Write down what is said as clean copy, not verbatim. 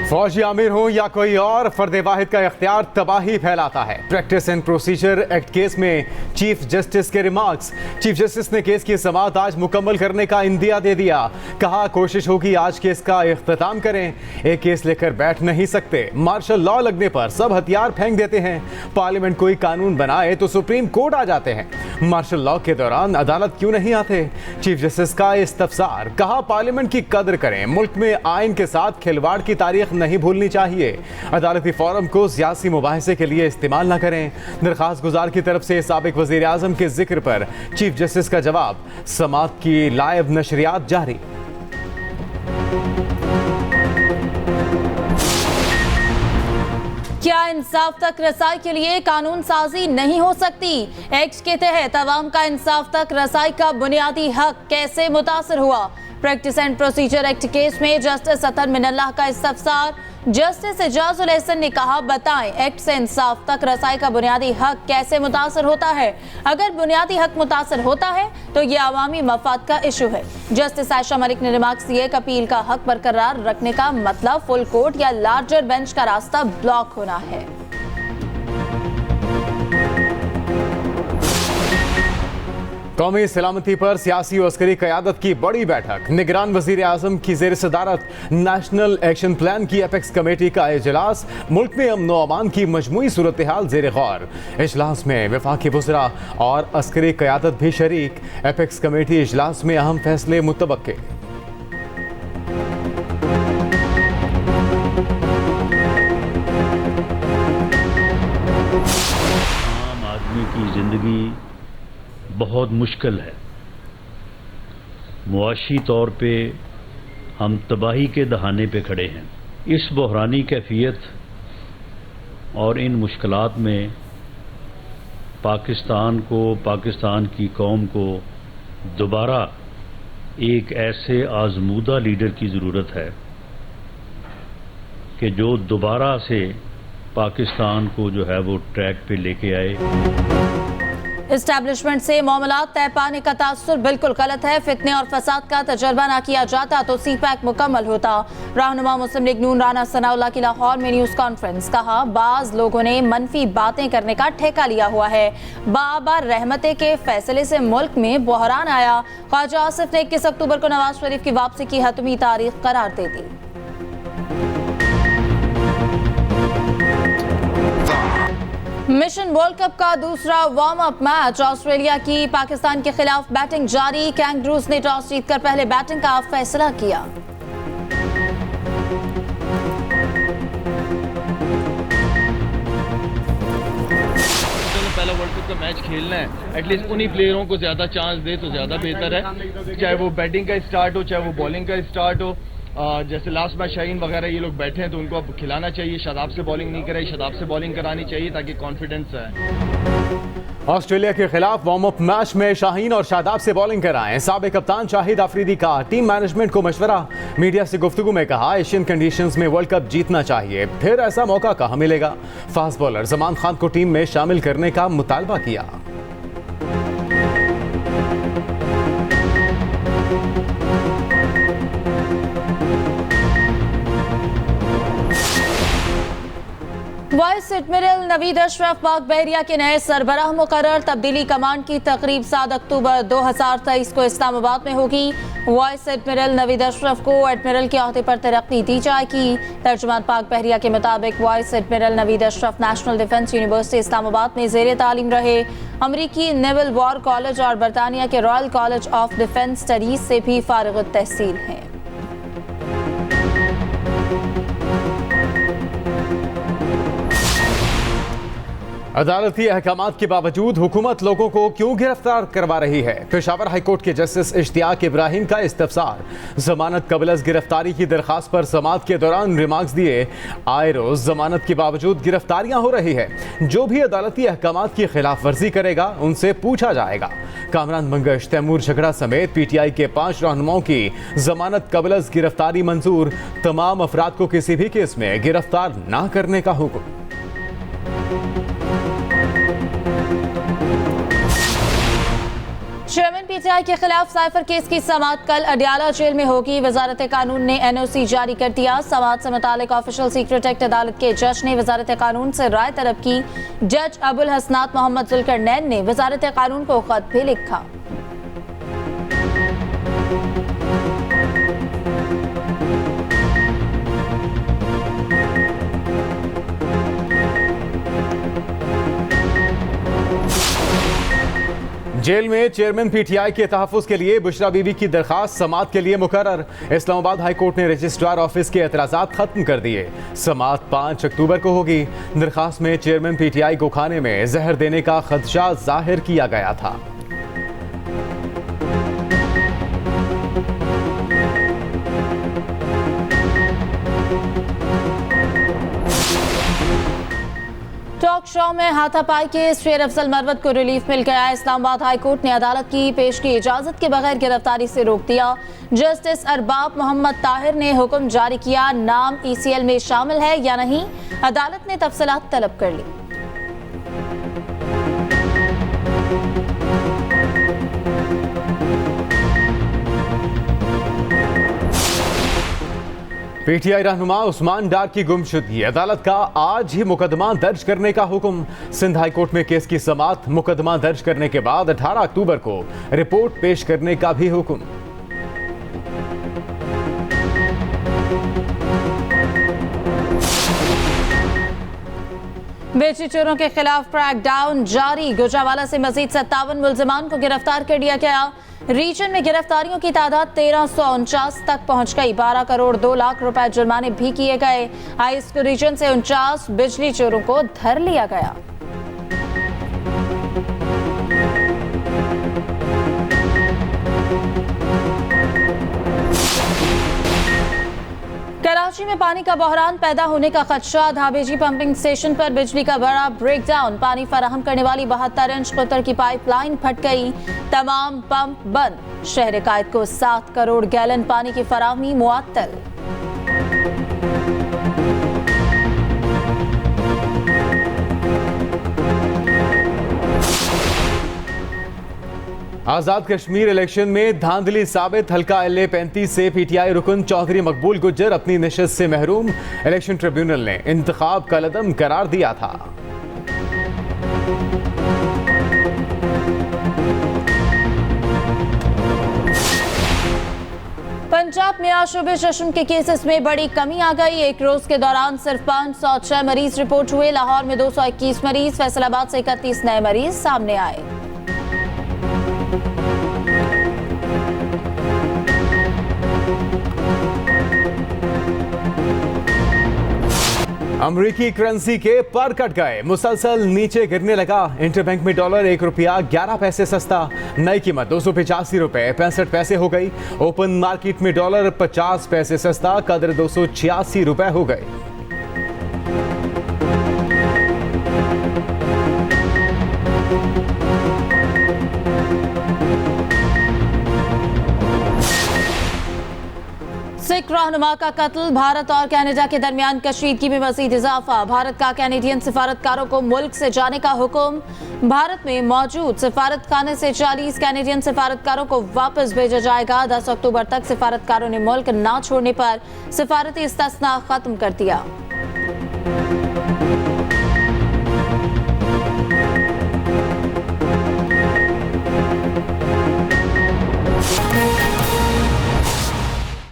फौजी आमिर हो या कोई और, फर्द वाहिद का इख्तियार तबाही फैलाता है। Practice and procedure act case में चीफ जस्टिस के रिमार्क्स। चीफ जस्टिस ने केस की समाअत आज मुकम्मल करने का इंदिया दे दिया। कहा कोशिश होगी आज केस का इख्तिताम करें। एक केस लेकर बैठ नहीं सकते। मार्शल लॉ लगने पर सब हथियार फेंक देते हैं। पार्लियामेंट कोई कानून बनाए तो सुप्रीम कोर्ट आ जाते हैं। मार्शल लॉ के दौरान अदालत क्यों नहीं आते? चीफ जस्टिस का इस्तफसार। कहा पार्लियामेंट की कदर करें। मुल्क में आइन के साथ खिलवाड़ की तारीख नहीं भूलनी चाहिए। अदालती फोरम को सियासी मुबाहिसे के लिए इस्तेमाल न करें। दरखास्त गुजार की तरफ से साबिक वजीर आजम के जिक्र पर चीफ जस्टिस का जवाब। समाअत की लाइव नशरियात जारी। क्या इंसाफ तक रसाई के लिए कानून साजी नहीं हो सकती? एक्ट के तहत अवाम का इंसाफ तक रसाई का बुनियादी हक कैसे मुतासर हुआ? Practice and procedure act case में जस्टिस अतर मिनल्लाह का इस्तफसार। जस्टिस एजाजुल एहसन ने कहा बताएं एक्ट से इंसाफ तक रसाई का बुनियादी हक कैसे मुतासर होता है? अगर बुनियादी हक मुतासर होता है तो ये अवामी मफाद का इशू है। जस्टिस आयशा मलिक ने रिमार्क्स दिए अपील का हक बरकरार रखने का मतलब फुल कोर्ट या लार्जर बेंच का रास्ता ब्लॉक होना है। कौमी सलामती पर सियासी और अस्करी क़यादत की बड़ी बैठक। निगरान वज़ीर आज़म की ज़ेर सदारत नेशनल एक्शन प्लान की एपेक्स कमेटी का इजलास। मुल्क में अमन व अमान की मजमूई सूरत हाल ज़ेर गौर। इजलास में वफाकी वज़रा और अस्करी क़यादत भी शरीक। एपेक्स कमेटी इजलास में अहम फैसले मुतवक्के। आम आदमी की जिंदगी बहुत मुश्किल है। मुआशी तौर पे हम तबाही के दहाने पे खड़े हैं। इस बहरानी कैफियत और इन मुश्किलात में पाकिस्तान को, पाकिस्तान की कौम को दोबारा एक ऐसे आजमूदा लीडर की ज़रूरत है कि जो दोबारा से पाकिस्तान को जो है वो ट्रैक पे लेके आए। इस्टेब्लिशमेंट से मामलात तय पाने का तासुर बिल्कुल गलत है। फितने और फसाद का तजर्बा ना किया जाता तो CPAC मुकम्मल होता। रहनुमा मुस्लिम लीग नून राना सनाउल्लाह की लाहौर में न्यूज़ कॉन्फ्रेंस। कहा बाज लोगों ने मनफी बातें करने का ठेका लिया हुआ है। बाबर रहमते के फैसले से मुल्क में बहरान आया। ख्वाजा आसिफ ने 21 अक्टूबर को नवाज शरीफ की वापसी की हतमी तारीख करार दे दी। मिशन वर्ल्ड कप का दूसरा वार्म अप मैच। ऑस्ट्रेलिया की पाकिस्तान के खिलाफ बैटिंग जारी। कैंगरूज ने टॉस जीतकर पहले बैटिंग का फैसला किया। पहला वर्ल्ड कप का मैच खेलना है, एटलीस्ट उन्हीं प्लेयरों को ज्यादा चांस दे तो ज्यादा बेहतर है। चाहे वो बैटिंग का स्टार्ट हो, चाहे वो बॉलिंग का स्टार्ट हो। जैसे लास्ट मैच शाहीन वगैरह ये लोग बैठे हैं तो उनको अब खिलाना चाहिए। शादाब से बॉलिंग नहीं कराई, शादाब से बॉलिंग करानी चाहिए ताकि कॉन्फिडेंस आए। ऑस्ट्रेलिया के खिलाफ वार्म अप मैच में शाहीन और शादाब से बॉलिंग कराएं। साबिक कप्तान शाहिद आफरीदी का टीम मैनेजमेंट को मशवरा। मीडिया से गुफ्तगू में कहा एशियन कंडीशंस में वर्ल्ड कप जीतना चाहिए, फिर ऐसा मौका कहां मिलेगा। फास्ट बॉलर जमान खान को टीम में शामिल करने का मुतालबा किया। वाइस एडमिरल नवीद अशरफ पाक बहरिया के नए सरबराह मुकर्रर। तब्दीली कमांड की तकरीब 7 अक्टूबर 2023 को इस्लामाबाद में होगी। वाइस एडमिरल नवीद अशरफ को एडमिरल के अहदे पर तरक्की दी जाएगी। तर्जुमान पाक बहरिया के मुताबिक vice admiral Naveed Ashraf national defence university Islamabad में ज़ेर तालीम रहे। अमरीकी नेवल वॉर कॉलेज और बरतानिया के royal college of defence studies से भी फारिग तहसील हैं। अदालती अहकामात के बावजूद हुकूमत लोगों को क्यों गिरफ्तार करवा रही है? पेशावर हाईकोर्ट के जस्टिस इश्तियाक इब्राहिम का इस्तफसार। जमानत कबल अज़ गिरफ्तारी की दरखास्त पर समाअत के दौरान रिमार्क्स दिए। आए रोज जमानत के बावजूद गिरफ्तारियां हो रही है। जो भी अदालती अहकामात की खिलाफ वर्जी करेगा उनसे पूछा जाएगा। कामरान मंगश, तैमूर झगड़ा समेत PTI के 5 रहनुमाओं की जमानत कबल अज़ गिरफ्तारी मंजूर। तमाम अफराद को किसी भी केस में गिरफ्तार न करने का हुक्म। चेयरमैन पीटीआई के खिलाफ साइफर केस की समाअत कल अडियाला जेल में होगी। वजारत कानून ने एनओसी जारी कर दिया। समाअत से मुतालिक ऑफिशियल सीक्रेट एक्ट अदालत के जज ने वजारत कानून से राय तलब की। जज अबुल हसनात मोहम्मद जुल्करनैन ने वजारत कानून को खत भी लिखा। जेल में चेयरमैन पीटीआई के तहफ्फुज़ के लिए बुशरा बीबी की दरखास्त समाअत के लिए मुकर्रर। इस्लामाबाद हाई कोर्ट ने रजिस्ट्रार ऑफिस के एतराज़ात खत्म कर दिए। समाअत 5 अक्टूबर को होगी। दरखास्त में चेयरमैन पीटीआई को खाने में जहर देने का खदशा जाहिर किया गया था। टॉक शो में हाथापाई के शेर अफजल मरवत को रिलीफ मिल गया। इस्लामाबाद हाई कोर्ट ने अदालत की पेश की इजाजत के बगैर गिरफ्तारी से रोक दिया। जस्टिस अरबाब मोहम्मद ताहिर ने हुक्म जारी किया। नाम ईसीएल में शामिल है या नहीं, अदालत ने तफसीलात तलब कर ली। पीटीआई रहनुमा उस्मान डार की गुमशुदगी, अदालत का आज ही मुकदमा दर्ज करने का हुक्म। सिंध हाई कोर्ट में केस की समाअत, मुकदमा दर्ज करने के बाद 18 अक्टूबर को रिपोर्ट पेश करने का भी हुक्म। बेची चोरों के खिलाफ क्रैकडाउन जारी। गुजरावाला से मजीद 57 मुल्जिमान को गिरफ्तार कर लिया गया। रीजन में गिरफ्तारियों की तादाद 1349 तक पहुंच गई। 12 करोड़ 2 लाख रुपए जुर्माने भी किए गए। हाईस्क रीजन से 49 बिजली चोरों को धर लिया गया। कराची में पानी का बहरान पैदा होने का खदशा। धाबेजी पंपिंग स्टेशन पर बिजली का बड़ा ब्रेकडाउन। पानी फराहम करने वाली 72 इंच कुतर की पाइपलाइन फट गई। तमाम पंप बंद। शहर कायद को 7 करोड़ गैलन पानी की फराहमी मुअत्तल। आजाद कश्मीर इलेक्शन में धांधली साबित। हल्का LA 35 से पीटीआई रुकन चौधरी मकबूल गुज्जर अपनी नशस्त से महरूम। इलेक्शन ट्रिब्यूनल ने इंतखाब कलअदम करार दिया था। पंजाब में आज शोबे जश्न के केसेस में बड़ी कमी आ गई। एक रोज के दौरान सिर्फ 506 मरीज रिपोर्ट हुए। लाहौर में 221 मरीज, फैसलाबाद से 31 नए मरीज सामने आए। अमरीकी करेंसी के पर कट गए, मुसलसल नीचे गिरने लगा। इंटरबैंक में डॉलर 1 रुपया 11 पैसे सस्ता, नई कीमत 285 रुपए 65 पैसे हो गई। ओपन मार्केट में डॉलर 50 पैसे सस्ता, कदर 286 रुपए हो गए। सिख रहनुमा का कत्ल। भारत और कनाडा के दरमियान कशीदगी में मजीद इजाफा। भारत का कैनेडियन सिफारतकारों को मुल्क से जाने का हुक्म। भारत में मौजूद सिफारत खाने से 40 कैनेडियन सिफारतकारों को वापस भेजा जाएगा। 10 अक्टूबर तक सिफारतकारों ने मुल्क न छोड़ने पर सिफारती इस्तिस्ना खत्म कर दिया।